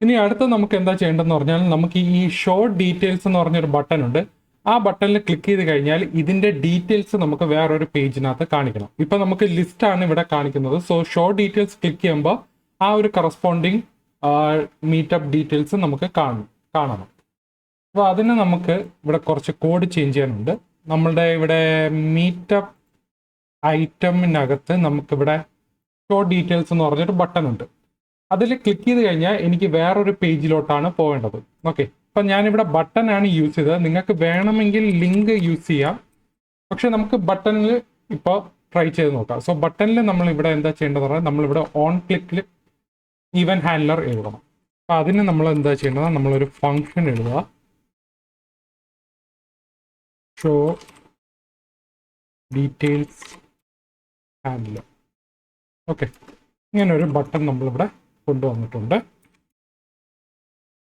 ഇനി അടുത്ത നമുക്ക് എന്താ ചെയ്യേണ്ടതെന്ന് പറഞ്ഞാൽ നമുക്ക് ഈ ഷോ ഡീറ്റെയിൽസ് എന്ന് പറഞ്ഞൊരു ബട്ടൺ ഉണ്ട്. ആ ബട്ടണിൽ ക്ലിക്ക് ചെയ്ത് കഴിഞ്ഞാൽ ഇതിന്റെ ഡീറ്റെയിൽസ് നമുക്ക് വേറൊരു പേജിനകത്ത് കാണിക്കണം. ഇപ്പൊ നമുക്ക് ലിസ്റ്റ് ആണ് ഇവിടെ കാണിക്കുന്നത്. സോ ഷോ ഡീറ്റെയിൽസ് ക്ലിക്ക് ചെയ്യുമ്പോൾ ആ ഒരു കറസ്പോണ്ടിങ് മീറ്റപ്പ് ഡീറ്റെയിൽസ് നമുക്ക് കാണണം. അപ്പോൾ അതിന് നമുക്ക് ഇവിടെ കുറച്ച് കോഡ് ചേഞ്ച് ചെയ്യാനുണ്ട്. നമ്മളുടെ ഇവിടെ മീറ്റപ്പ് ഐറ്റമിനകത്ത് നമുക്കിവിടെ ഷോ ഡീറ്റെയിൽസ് എന്ന് പറഞ്ഞൊരു ബട്ടൺ ഉണ്ട്. അതിൽ ക്ലിക്ക് ചെയ്ത് കഴിഞ്ഞാൽ എനിക്ക് വേറൊരു പേജിലോട്ടാണ് പോകേണ്ടത്. ഓക്കെ, അപ്പം ഞാനിവിടെ ബട്ടൺ ആണ് യൂസ് ചെയ്തത്. നിങ്ങൾക്ക് വേണമെങ്കിൽ ലിങ്ക് യൂസ് ചെയ്യാം, പക്ഷെ നമുക്ക് ബട്ടണിൽ ഇപ്പോൾ ട്രൈ ചെയ്ത് നോക്കാം. സോ ബട്ടണിൽ നമ്മൾ ഇവിടെ എന്താ ചെയ്യേണ്ടതെന്ന് പറഞ്ഞാൽ നമ്മളിവിടെ ഓൺ ക്ലിക്കിൽ ഈവൻ ഹാൻഡ്ലർ എഴുതണം. അപ്പം അതിന് നമ്മൾ എന്താ ചെയ്യേണ്ടത്, നമ്മളൊരു ഫംഗ്ഷൻ എഴുതുക, ഷോ ഡീറ്റെയിൽസ് ഹാൻഡ്ലർ. ഓക്കെ, ഇങ്ങനെ ഒരു ബട്ടൺ നമ്മളിവിടെ കൊണ്ടുവന്നിട്ടുണ്ട്.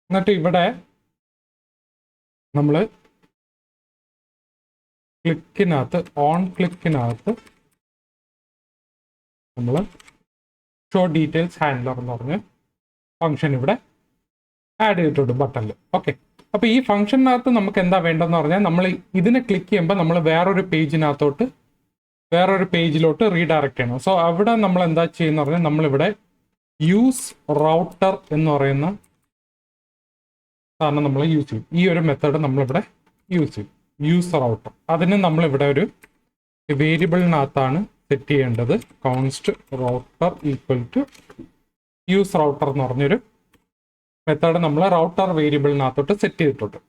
എന്നിട്ട് ഇവിടെ നമ്മൾ ക്ലിക്കിനകത്ത് ഓൺ ക്ലിക്കിനകത്ത് നമ്മൾ ഷോ ഡീറ്റെയിൽസ് ഹാൻഡ്ലർ എന്ന് പറഞ്ഞ് ഫംഗ്ഷൻ ഇവിടെ ആഡ് ചെയ്തിട്ടുണ്ട് ബട്ടണിൽ. ഓക്കെ, അപ്പോൾ ഈ ഫംഗ്ഷനകത്ത് നമുക്ക് എന്താ വേണ്ടതെന്ന് പറഞ്ഞാൽ നമ്മൾ ഇതിനെ ക്ലിക്ക് ചെയ്യുമ്പോൾ നമ്മൾ വേറൊരു പേജിലോട്ട് റീഡയറക്റ്റ് ചെയ്യണം. സോ അവിടെ നമ്മൾ എന്താ ചെയ്യുന്ന പറഞ്ഞാൽ നമ്മളിവിടെ യൂസ് റൗട്ടർ എന്ന് പറയുന്ന സാധനം നമ്മൾ യൂസ് ചെയ്യും. ഈ ഒരു മെത്തേഡ് നമ്മളിവിടെ യൂസ് ചെയ്യും, യൂസ് റൗട്ടർ. അതിന് നമ്മളിവിടെ ഒരു വേരിയബിളിനകത്താണ് സെറ്റ് ചെയ്യേണ്ടത്. Const router equal to use router എന്ന് പറഞ്ഞൊരു മെത്തേഡ് നമ്മൾ റൗട്ടർ വേരിയബിളിനകത്തോട്ട് സെറ്റ് ചെയ്തിട്ടുണ്ട്.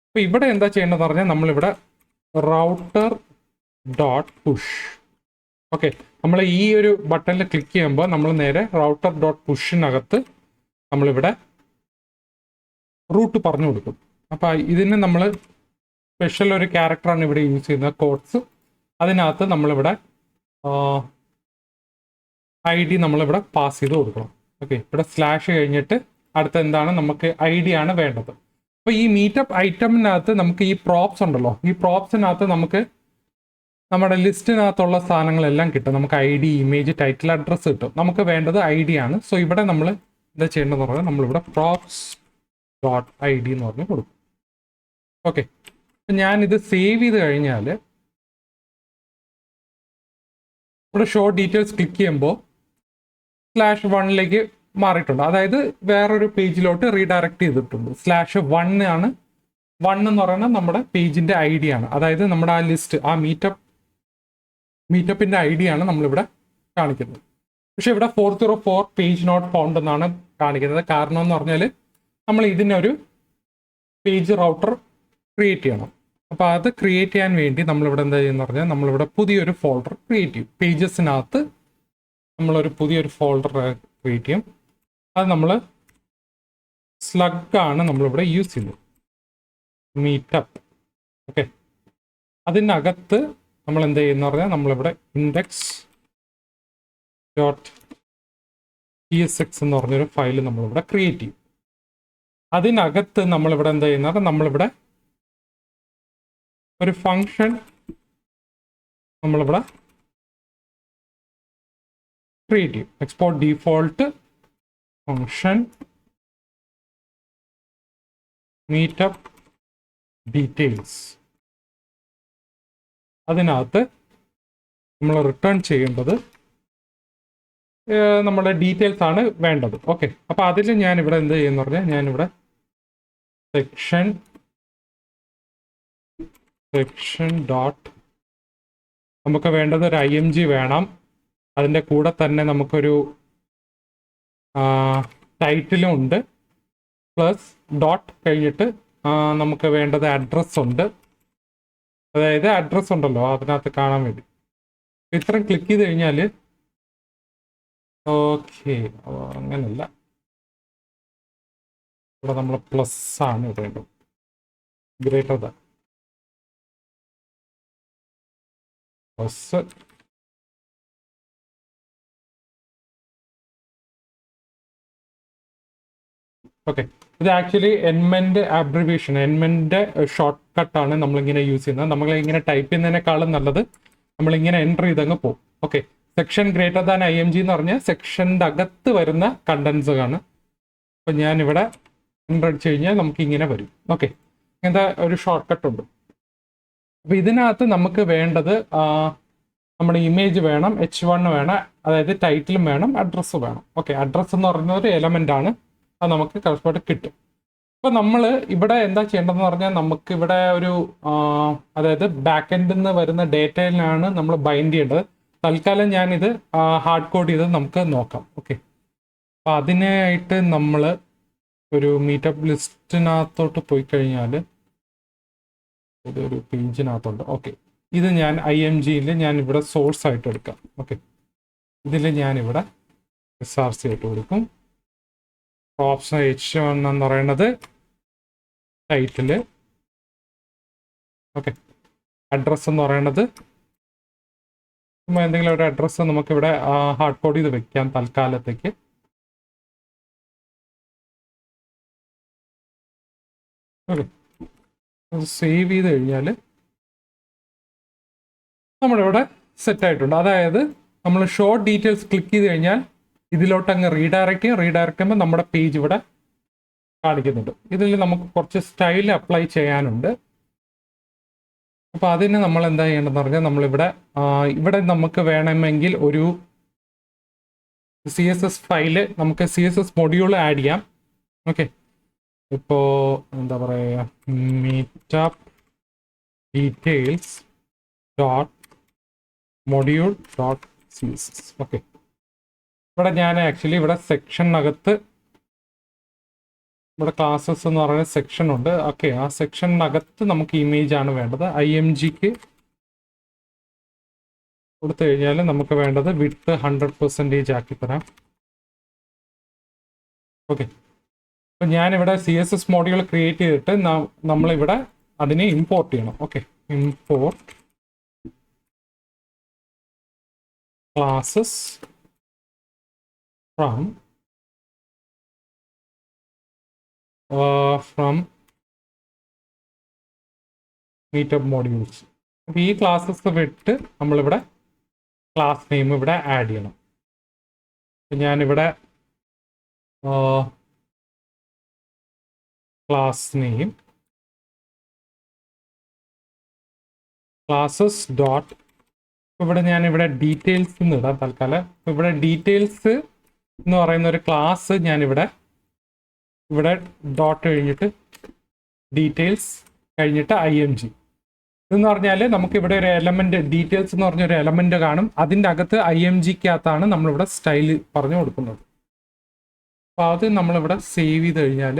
അപ്പോൾ ഇവിടെ എന്താ ചെയ്യേണ്ടതെന്ന് പറഞ്ഞാൽ നമ്മളിവിടെ റൗട്ടർ ഡോട്ട് പുഷ്. ഓക്കെ, നമ്മൾ ഈ ഒരു ബട്ടണിൽ ക്ലിക്ക് ചെയ്യുമ്പോൾ നമ്മൾ നേരെ റൗട്ടർ ഡോട്ട് പുഷിനകത്ത് നമ്മളിവിടെ റൂട്ട് പറഞ്ഞു കൊടുക്കും. അപ്പോൾ ഇതിന് നമ്മൾ സ്പെഷ്യൽ ഒരു ക്യാരക്ടറാണ് ഇവിടെ യൂസ് ചെയ്യുന്നത്, കോഡ്സ്. അതിനകത്ത് നമ്മളിവിടെ ID നമ്മളിവിടെ പാസ് ചെയ്ത് കൊടുക്കണം. ഓക്കെ, ഇവിടെ സ്ലാഷ് കഴിഞ്ഞിട്ട് അടുത്ത എന്താണ്, നമുക്ക് ID ആണ് വേണ്ടത്. അപ്പോൾ ഈ മീറ്റപ്പ് ഐറ്റമിനകത്ത് നമുക്ക് ഈ പ്രോപ്സ് ഉണ്ടല്ലോ, ഈ പ്രോപ്സിനകത്ത് നമുക്ക് നമ്മുടെ ലിസ്റ്റിനകത്തുള്ള സാധനങ്ങളെല്ലാം കിട്ടും. നമുക്ക് ID, ഇമേജ്, ടൈറ്റിൽ, അഡ്രസ്സ് കിട്ടും. നമുക്ക് വേണ്ടത് ID ആണ്. സോ ഇവിടെ നമ്മൾ എന്താ ചെയ്യേണ്ടതെന്ന് പറഞ്ഞാൽ നമ്മളിവിടെ പ്രോപ്സ് ഡോട്ട് ID എന്ന് പറഞ്ഞ് കൊടുക്കും. ഓക്കെ, ഞാനിത് സേവ് ചെയ്ത് കഴിഞ്ഞാൽ ഇവിടെ ഷോ ഡീറ്റെയിൽസ് ക്ലിക്ക് ചെയ്യുമ്പോൾ /1 മാറിയിട്ടുണ്ട്. അതായത് വേറൊരു പേജിലോട്ട് റീഡയറക്റ്റ് ചെയ്തിട്ടുണ്ട്. /1 ആണ്. 1 എന്ന് പറയുന്നത് നമ്മുടെ പേജിന്റെ ID ആണ്. അതായത് നമ്മുടെ ആ ലിസ്റ്റ്, ആ മീറ്റപ്പിന്റെ ID ആണ് നമ്മളിവിടെ കാണിക്കുന്നത്. പക്ഷെ ഇവിടെ 404 പേജ് നോട്ട് ഫൗണ്ട് എന്നാണ് കാണിക്കുന്നത്. കാരണം എന്ന് പറഞ്ഞാൽ നമ്മൾ ഇതിനൊരു പേജ് റൗട്ടർ ക്രിയേറ്റ് ചെയ്യണം. അപ്പോൾ അത് ക്രിയേറ്റ് ചെയ്യാൻ വേണ്ടി നമ്മളിവിടെ എന്താ ചെയ്യുന്നത് പറഞ്ഞാൽ നമ്മളിവിടെ പുതിയൊരു ഫോൾഡർ ക്രിയേറ്റ് ചെയ്യും. പേജസിനകത്ത് നമ്മളൊരു പുതിയൊരു ഫോൾഡർ ക്രിയേറ്റ് ചെയ്യും. അത് നമ്മൾ സ്ലഗ് നമ്മളിവിടെ യൂസ് ചെയ്യുന്നത്, മീറ്റപ്പ്. ഓക്കെ, അതിനകത്ത് നമ്മൾ എന്ത് ചെയ്യുന്ന പറഞ്ഞാൽ നമ്മളിവിടെ ഇൻഡെക്സ് ഡോട്ട് TSX എന്ന് പറഞ്ഞൊരു ഫയൽ നമ്മളിവിടെ ക്രിയേറ്റ് ചെയ്യും. അതിനകത്ത് നമ്മളിവിടെ എന്താ ചെയ്യുന്നത്, നമ്മളിവിടെ ഒരു ഫംഗ്ഷൻ നമ്മളിവിടെ ക്രിയേറ്റ് ചെയ്യും. Export default function meetup details. അതിനകത്ത് നമ്മൾ റിട്ടേൺ ചെയ്യേണ്ടത് നമ്മുടെ ഡീറ്റെയിൽസ് ആണ് വേണ്ടത്. ഓക്കെ, അപ്പോൾ അതിൽ ഞാനിവിടെ എന്ത് ചെയ്യുന്ന പറഞ്ഞാൽ ഞാനിവിടെ സെക്ഷൻ ഡോട്ട്, നമുക്ക് വേണ്ടത് ഒരു IMG വേണം. അതിൻ്റെ കൂടെ തന്നെ നമുക്കൊരു ടൈറ്റിലും ഉണ്ട്. പ്ലസ് ഡോട്ട് കഴിഞ്ഞിട്ട് നമുക്ക് വേണ്ടത് അഡ്രസ്സ് ഉണ്ട്. അതായത് അഡ്രസ്സ് ഉണ്ടല്ലോ അതിനകത്ത് കാണാൻ വേണ്ടി. ഇത്രയും ക്ലിക്ക് ചെയ്ത് കഴിഞ്ഞാൽ ഓക്കെ, അങ്ങനല്ല, ഇവിടെ നമ്മൾ പ്ലസ് ആണ് ഇടേണ്ടത്, ഗ്രേറ്റർ ദാൻ പ്ലസ്. ഓക്കെ, ഇത് ആക്ച്വലി എൻമെന്റ് ആബ്രിവേഷൻ, എൻമെന്റ് ഷോർട്ട് കട്ടാണ് നമ്മളിങ്ങനെ യൂസ് ചെയ്യുന്നത്. നമ്മളിങ്ങനെ ടൈപ്പ് ചെയ്യുന്നതിനേക്കാളും നല്ലത് നമ്മളിങ്ങനെ എൻ്റർ ചെയ്തങ്ങ് പോകും. Okay, section greater than IMG എന്ന് പറഞ്ഞാൽ സെക്ഷൻ്റെ അകത്ത് വരുന്ന കണ്ടൻസ് ആണ്. അപ്പം ഞാനിവിടെ എൻ്റർ അടിച്ചു കഴിഞ്ഞാൽ നമുക്ക് ഇങ്ങനെ വരും. ഓക്കെ, ഇങ്ങനത്തെ ഒരു ഷോർട്ട് കട്ട് ഉണ്ട്. അപ്പോൾ ഇതിനകത്ത് നമുക്ക് വേണ്ടത് നമ്മുടെ ഇമേജ് വേണം, H1 വേണം, അതായത് ടൈറ്റിലും വേണം, അഡ്രസ്സ് വേണം. ഓക്കെ, അഡ്രസ്സ് എന്ന് പറയുന്ന ഒരു എലമെൻ്റ് ആണ്, അത് നമുക്ക് കറക്റ്റായിട്ട് കിട്ടും. അപ്പോൾ നമ്മൾ ഇവിടെ എന്താ ചെയ്യേണ്ടതെന്ന് പറഞ്ഞാൽ നമുക്ക് ഇവിടെ ഒരു അതായത് ബാക്ക് എൻഡിൽ നിന്ന് വരുന്ന ഡേറ്റയിലാണ് നമ്മൾ ബൈൻഡ് ചെയ്യേണ്ടത്. തൽക്കാലം ഞാനിത് ഹാർഡ് കോഡ് ചെയ്ത് നമുക്ക് നോക്കാം. ഓക്കെ, അപ്പോൾ അതിനായിട്ട് നമ്മൾ ഒരു മീറ്റപ്പ് ലിസ്റ്റിനകത്തോട്ട് പോയി കഴിഞ്ഞാൽ ഇതൊരു പേജിനകത്തുണ്ട്. ഓക്കെ, ഇത് ഞാൻ IMGയിൽ ഞാൻ ഇവിടെ സോഴ്സ് ആയിട്ട് എടുക്കാം. ഓക്കെ, ഇതിൽ ഞാനിവിടെ SRC ആയിട്ട് കൊടുക്കും. ഓപ്ഷൻ H1 എന്ന് പറയുന്നത് ടൈറ്റില്. ഓക്കെ, അഡ്രസ്സ് എന്ന് പറയുന്നത് എന്തെങ്കിലും ഒരു അഡ്രസ്സ് നമുക്കിവിടെ ഹാർഡ് കോഡ് ചെയ്ത് വെക്കാം തൽക്കാലത്തേക്ക്. ഓക്കെ, സേവ് ചെയ്ത് കഴിഞ്ഞാൽ നമ്മളിവിടെ സെറ്റ് ആയിട്ടുണ്ട്. അതായത് നമ്മൾ ഷോർട്ട് ഡീറ്റെയിൽസ് ക്ലിക്ക് ചെയ്ത് കഴിഞ്ഞാൽ ഇതിലോട്ട് അങ്ങ് റീഡയറക്റ്റ് ചെയ്യുമ്പോൾ നമ്മുടെ പേജ് ഇവിടെ കാണിക്കുന്നുണ്ട്. ഇതിൽ നമുക്ക് കുറച്ച് സ്റ്റൈൽ അപ്ലൈ ചെയ്യാനുണ്ട്. അപ്പോൾ അതിന് നമ്മൾ എന്താ ചെയ്യേണ്ടതെന്ന് പറഞ്ഞാൽ ഇവിടെ നമുക്ക് വേണമെങ്കിൽ ഒരു CSS ഫയല്, നമുക്ക് CSS മൊഡ്യൂൾ ആഡ് ചെയ്യാം. ഓക്കെ, ഇപ്പോൾ എന്താ പറയുക, meetup details dot module dot CSS. Okay, ഇവിടെ ഞാൻ ആക്ച്വലി ഇവിടെ സെക്ഷനകത്ത് ഇവിടെ ക്ലാസ്സസ് എന്ന് പറയുന്ന സെക്ഷൻ ഉണ്ട്. ഓക്കെ, ആ സെക്ഷനകത്ത് നമുക്ക് ഇമേജ് ആണ് വേണ്ടത്. IMGക്ക് കൊടുത്തു കഴിഞ്ഞാൽ നമുക്ക് വേണ്ടത് വിഡ്ത്ത് 100% ആക്കി തരാം. ഓക്കെ, അപ്പം ഞാനിവിടെ CSS മോഡ്യൂൾ ക്രിയേറ്റ് ചെയ്തിട്ട് നമ്മളിവിടെ അതിനെ ഇമ്പോർട്ട് ചെയ്യണം. Okay, import classes from meetup modules. അപ്പോൾ ഈ ക്ലാസ്സസ് വിട്ട് നമ്മളിവിടെ ക്ലാസ് നെയിം ഇവിടെ ആഡ് ചെയ്യണം. ഞാനിവിടെ ക്ലാസ് നെയിം ക്ലാസ്സസ് ഡോട്ട്, ഇവിടെ ഞാനിവിടെ ഡീറ്റെയിൽസ് എന്ന് ഇടാം തൽക്കാലം. ഇവിടെ ഡീറ്റെയിൽസ് എന്ന് പറയുന്ന ഒരു ക്ലാസ് ഞാനിവിടെ ഡോട്ട് കഴിഞ്ഞിട്ട് ഡീറ്റെയിൽസ് കഴിഞ്ഞിട്ട് IMG ഇതെന്ന് പറഞ്ഞാൽ നമുക്കിവിടെ ഒരു എലമെന്റ് ഡീറ്റെയിൽസ് എന്ന് പറഞ്ഞൊരു എലമെന്റ് കാണും. അതിൻ്റെ അകത്ത് IMGക്കകത്താണ് നമ്മളിവിടെ സ്റ്റൈൽ പറഞ്ഞു കൊടുക്കുന്നത്. അപ്പോൾ അത് നമ്മളിവിടെ സേവ് ചെയ്ത് കഴിഞ്ഞാൽ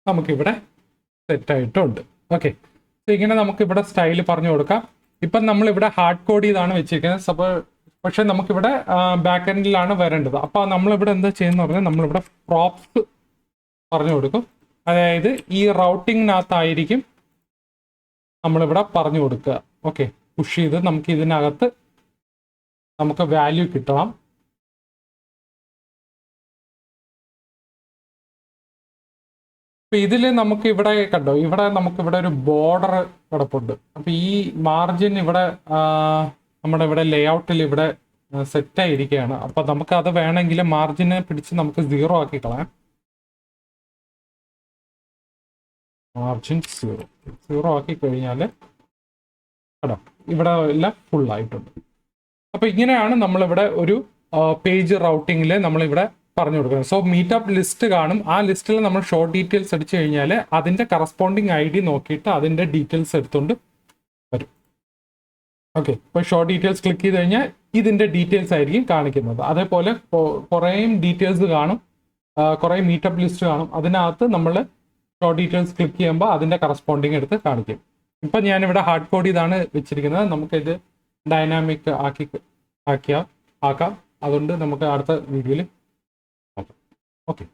നമുക്കിവിടെ സെറ്റായിട്ടുണ്ട്. ഓക്കെ, സോ ഇങ്ങനെ നമുക്കിവിടെ സ്റ്റൈൽ പറഞ്ഞു കൊടുക്കാം. ഇപ്പം നമ്മളിവിടെ ഹാർഡ് കോഡ് ചെയ്താണ് വെച്ചിരിക്കുന്നത്. പക്ഷെ നമുക്കിവിടെ ബാക്ക് എൻഡിലാണ് വരേണ്ടത്. അപ്പോൾ നമ്മളിവിടെ എന്താ ചെയ്യുന്നത് പറഞ്ഞാൽ നമ്മളിവിടെ പ്രോപ്സ് പറഞ്ഞു കൊടുക്കും. അതായത് ഈ റൗട്ടിങ്ങിനകത്തായിരിക്കും നമ്മളിവിടെ പറഞ്ഞു കൊടുക്കുക. ഓക്കെ, പുഷ് ചെയ്ത് നമുക്ക് ഇതിനകത്ത് നമുക്ക് വാല്യൂ കിട്ടണം. അപ്പം ഇതിൽ നമുക്ക് ഇവിടെ കണ്ടോ, ഇവിടെ നമുക്കിവിടെ ഒരു ബോർഡർ കിടപ്പുണ്ട്. അപ്പം ഈ മാർജിൻ ഇവിടെ നമ്മുടെ ഇവിടെ ലേഔട്ടിൽ ഇവിടെ സെറ്റായിരിക്കുകയാണ്. അപ്പം നമുക്ക് അത് വേണമെങ്കിൽ മാർജിനെ പിടിച്ച് നമുക്ക് 0 ആക്കി കളയാം. മാർജിൻ 0 ആക്കി കഴിഞ്ഞാൽ കേട്ടോ ഇവിടെ എല്ലാം ഫുള്ളായിട്ടുണ്ട്. അപ്പോൾ ഇങ്ങനെയാണ് നമ്മളിവിടെ ഒരു പേജ് റൗട്ടിങ്ങിൽ നമ്മളിവിടെ പറഞ്ഞു കൊടുക്കുന്നത്. സോ മീറ്റപ്പ് ലിസ്റ്റ് കാണും. ആ ലിസ്റ്റിൽ നമ്മൾ ഷോർട്ട് ഡീറ്റെയിൽസ് അടിച്ചു കഴിഞ്ഞാൽ അതിൻ്റെ കറസ്പോണ്ടിങ് ID നോക്കിയിട്ട് അതിൻ്റെ ഡീറ്റെയിൽസ് എടുത്തുകൊണ്ട് വരും. ഓക്കെ, ഇപ്പോൾ ഷോർട്ട് ഡീറ്റെയിൽസ് ക്ലിക്ക് ചെയ്ത് കഴിഞ്ഞാൽ ഇതിൻ്റെ ഡീറ്റെയിൽസ് ആയിരിക്കും കാണിക്കുന്നത്. അതേപോലെ കുറേ ഡീറ്റെയിൽസ് കാണും, കുറേ മീറ്റപ്പ് ലിസ്റ്റ് കാണും. അതിനകത്ത് നമ്മൾ ഷോർട്ട് ഡീറ്റെയിൽസ് ക്ലിക്ക് ചെയ്യുമ്പോൾ അതിൻ്റെ കറസ്പോണ്ടിങ് എടുത്ത് കാണിക്കും. ഇപ്പം ഞാനിവിടെ ഹാർഡ് കോഡ് ചെയ്താണ് വെച്ചിരിക്കുന്നത്. നമുക്കിത് ഡൈനാമിക് ആക്കാം. അതുകൊണ്ട് നമുക്ക് അടുത്ത വീഡിയോയിൽ ആക്കാം. ഓക്കെ.